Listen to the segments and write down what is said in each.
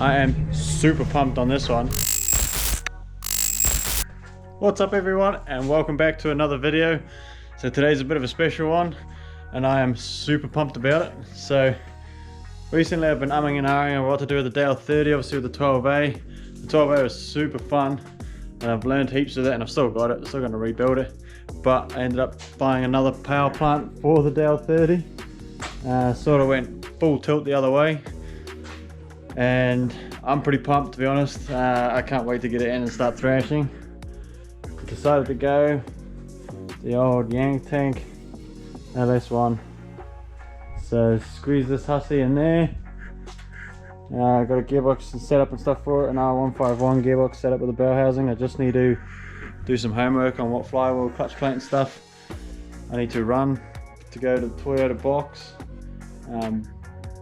I am super pumped on this one. What's up everyone, and welcome back to another video. So today's a bit of a special one and I am super pumped about it. So recently I've been umming and ahhing on what to do with the DALE30, obviously with the 12A. The 12A was super fun and I've learned heaps of that, and I've still got it, I'm still going to rebuild it. But I ended up buying another power plant for the DALE30. Sort of went full tilt the other way, and I'm pretty pumped to be honest. I can't wait to get it in and start thrashing. Decided to go the old Yang tank LS1. So squeeze this hussy in there. I got a gearbox set up and stuff for it, an R151 gearbox set up with a bell housing. I just need to do some homework on what flywheel, clutch plate and stuff I need to run to go to the Toyota box.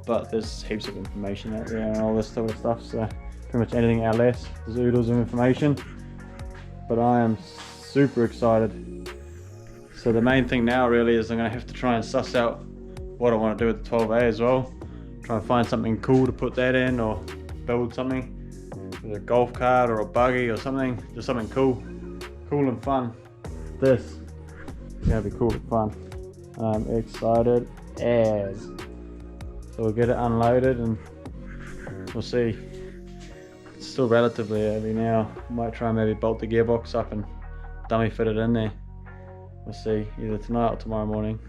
But there's heaps of information out there and all this sort of stuff, so pretty much anything LS, there's oodles of information. But I am super excited. So the main thing now really is I'm going to have to try and suss out what I want to do with the 12A as well. Try and find something cool to put that in, or build something with a golf cart or a buggy or something, just something cool and fun. This is going to be cool and fun. I'm excited as. So we'll get it unloaded and we'll see. It's still relatively early now. Might try and maybe bolt the gearbox up and dummy fit it in there. We'll see, either tonight or tomorrow morning.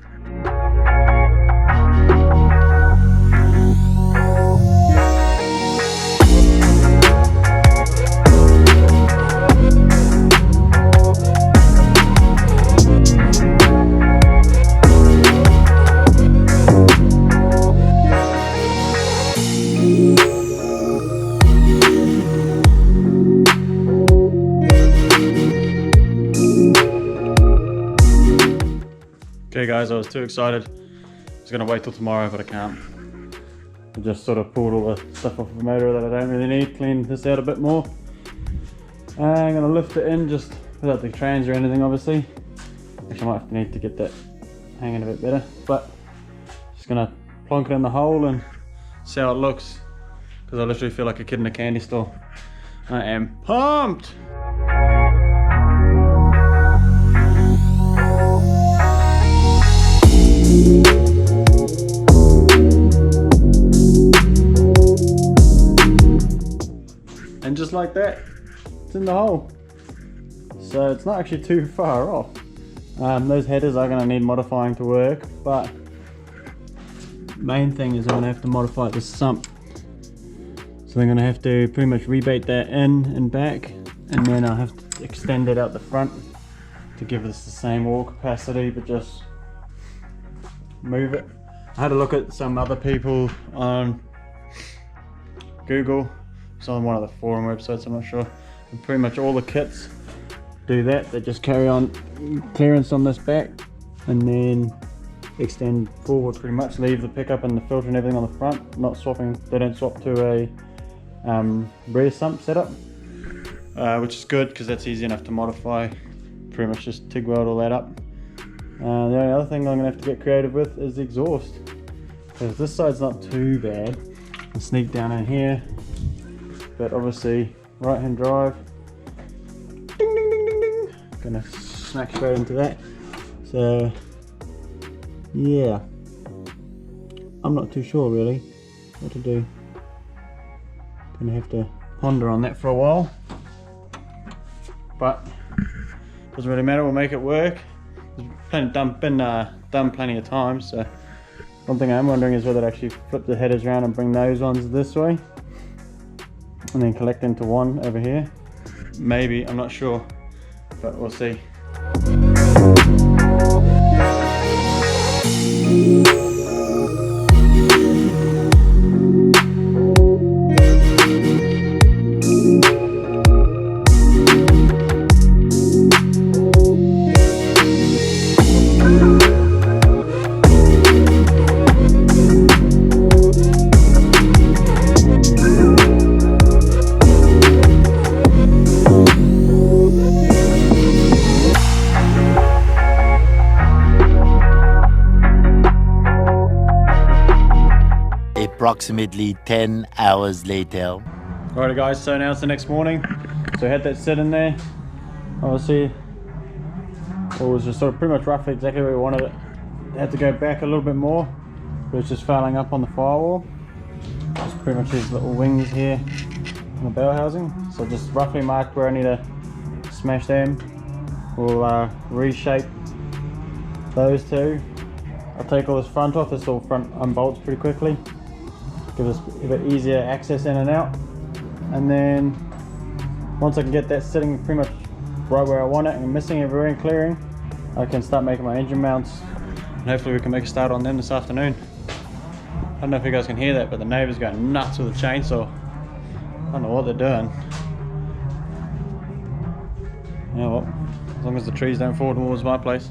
Okay guys, I was too excited. I was going to wait till tomorrow, but I can't. I just sort of pulled all the stuff off the motor that I don't really need, cleaned this out a bit more. I'm going to lift it in just without the trans or anything obviously. Actually I might need to get that hanging a bit better, but just going to plonk it in the hole and see how it looks, because I literally feel like a kid in a candy store. I am pumped! And just like that, it's in the hole. So it's not actually too far off. Those headers are going to need modifying to work, but main thing is I'm going to have to modify the sump. So I'm going to have to pretty much rebate that in and back, and then I'll have to extend it out the front to give us the same oil capacity, but just move it. I had a look at some other people on Google. It's on one of the forum websites, I'm not sure. And pretty much all the kits do that. They just carry on clearance on this back and then extend forward pretty much. Leave the pickup and the filter and everything on the front. Not swapping, they don't swap to a rear sump setup. Which is good because that's easy enough to modify. Pretty much just TIG weld all that up. The only other thing I'm going to have to get creative with is the exhaust. Because this side's not too bad. I'll sneak down in here. But obviously, right hand drive, ding ding ding ding ding, gonna smack straight into that. So yeah, I'm not too sure really what to do. Gonna have to ponder on that for a while, but doesn't really matter, we'll make it work. It's been done plenty of times, so one thing I'm wondering is whether I'd actually flip the headers around and bring those ones this way and then collect into one over here. Maybe, I'm not sure, but we'll see. Approximately 10 hours later. Alrighty guys, so now it's the next morning. So I had that sit in there. Obviously, it was just sort of pretty much roughly exactly where we wanted it. It had to go back a little bit more, but it's just fouling up on the firewall. Just pretty much these little wings here on the bell housing. So just roughly marked where I need to smash them. We'll reshape those two. I'll take all this front off. This all front unbolts pretty quickly. Give us a bit easier access in and out. And then once I can get that sitting pretty much right where I want it and missing everywhere and clearing, I can start making my engine mounts, and hopefully we can make a start on them this afternoon. I don't know if you guys can hear that, but the neighbour's going nuts with a chainsaw. I don't know what they're doing. You know what, as long as the trees don't fall towards my place.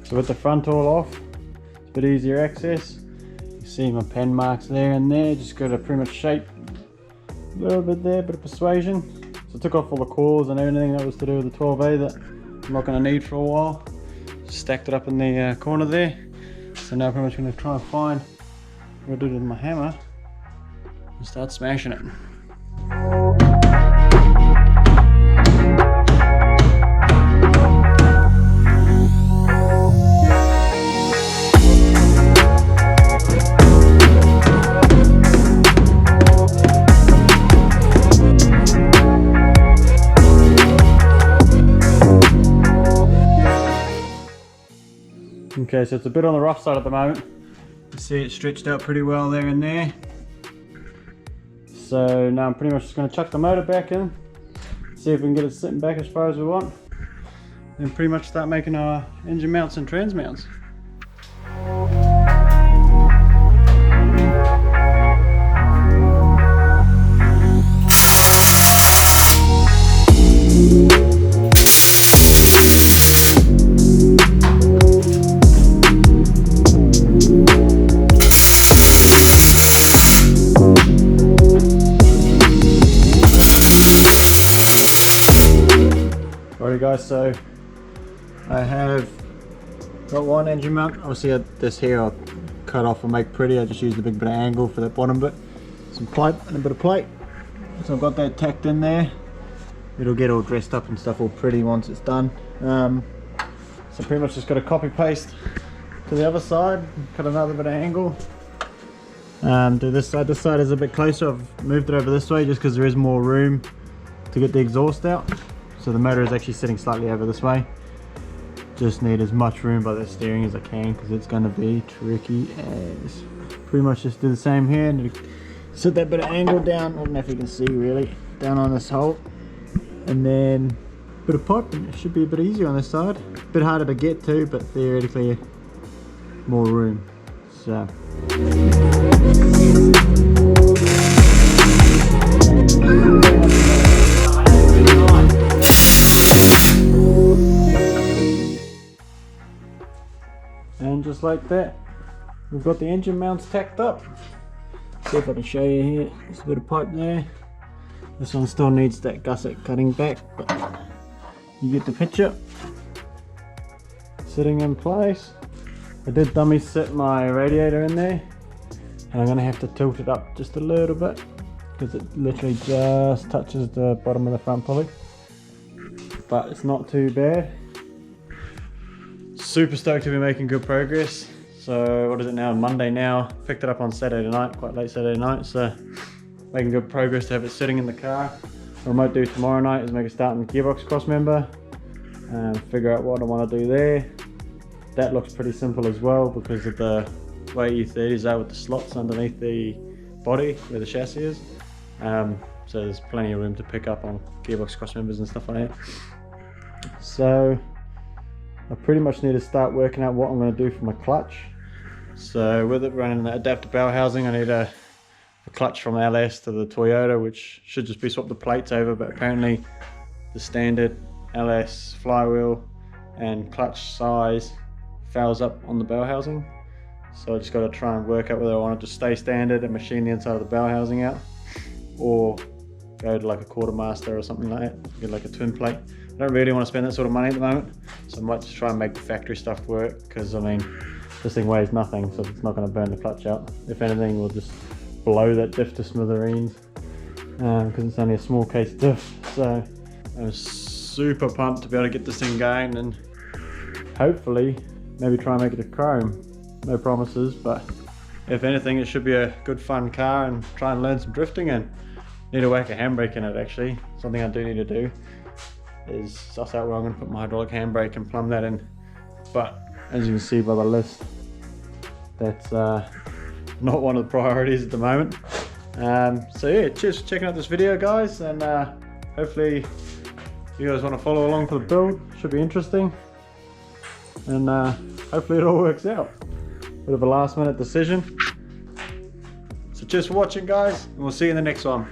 So with the front all off, it's a bit easier access. You see my pen marks there and there, just got to pretty much shape a little bit there, bit of persuasion. So I took off all the cores and everything that was to do with the 12A that I'm not going to need for a while. Just stacked it up in the corner there. So now I'm pretty much going to try and find what I do with my hammer and start smashing it. Okay, so it's a bit on the rough side at the moment. You see it stretched out pretty well there and there. So now I'm pretty much just going to chuck the motor back in, see if we can get it sitting back as far as we want, and pretty much start making our engine mounts and trans mounts. Alrighty guys, so I have got one engine mount. Obviously this here I'll cut off and make pretty. I just used a big bit of angle for that bottom bit, some pipe and a bit of plate. So I've got that tacked in there. It'll get all dressed up and stuff all pretty once it's done. So pretty much just got to copy paste to the other side, cut another bit of angle. Do this side. This side is a bit closer. I've moved it over this way just because there is more room to get the exhaust out. So the motor is actually sitting slightly over this way. Just need as much room by the steering as I can because it's going to be tricky as. Pretty much just do the same here and set that bit of angle down. I don't know if you can see really, down on this hole. And then a bit of pipe, and it should be a bit easier on this side. A bit harder to get to, but theoretically more room. So. And just like that, we've got the engine mounts tacked up. See if I can show you here. There's a bit of pipe there. This one still needs that gusset cutting back, but you get the picture. Sitting in place. I did dummy sit my radiator in there, and I'm going to have to tilt it up just a little bit because it literally just touches the bottom of the front pulley. But it's not too bad. Super stoked to be making good progress. So what is it now? Monday now. Picked it up on Saturday night, quite late Saturday night. So making good progress to have it sitting in the car. What I might do tomorrow night is make a start on the gearbox cross member and figure out what I want to do there. That looks pretty simple as well because of the way E30s are with the slots underneath the body where the chassis is. So there's plenty of room to pick up on gearbox cross members and stuff like that. So I pretty much need to start working out what I'm going to do for my clutch. So with it running the adapter bell housing, I need a clutch from LS to the Toyota, which should just be swapped the plates over, but apparently the standard LS flywheel and clutch size fouls up on the bell housing. So I just got to try and work out whether I want it to stay standard and machine the inside of the bell housing out, or go to like a quartermaster or something like that, get like a twin plate. I don't really want to spend that sort of money at the moment, so I might just try and make the factory stuff work, because I mean, this thing weighs nothing, so it's not going to burn the clutch out. If anything, we'll just blow that diff to smithereens, because it's only a small case diff. So I'm super pumped to be able to get this thing going, and hopefully maybe try and make it a chrome. No promises, but if anything, it should be a good fun car, and try and learn some drifting. And need to whack a handbrake in it actually. Something I do need to do is suss out where I'm going to put my hydraulic handbrake and plumb that in. But as you can see by the list, that's not one of the priorities at the moment. So yeah, cheers for checking out this video, guys, and hopefully you guys want to follow along for the build. Should be interesting, and hopefully it all works out. Bit of a last minute decision. So cheers for watching, guys, and we'll see you in the next one.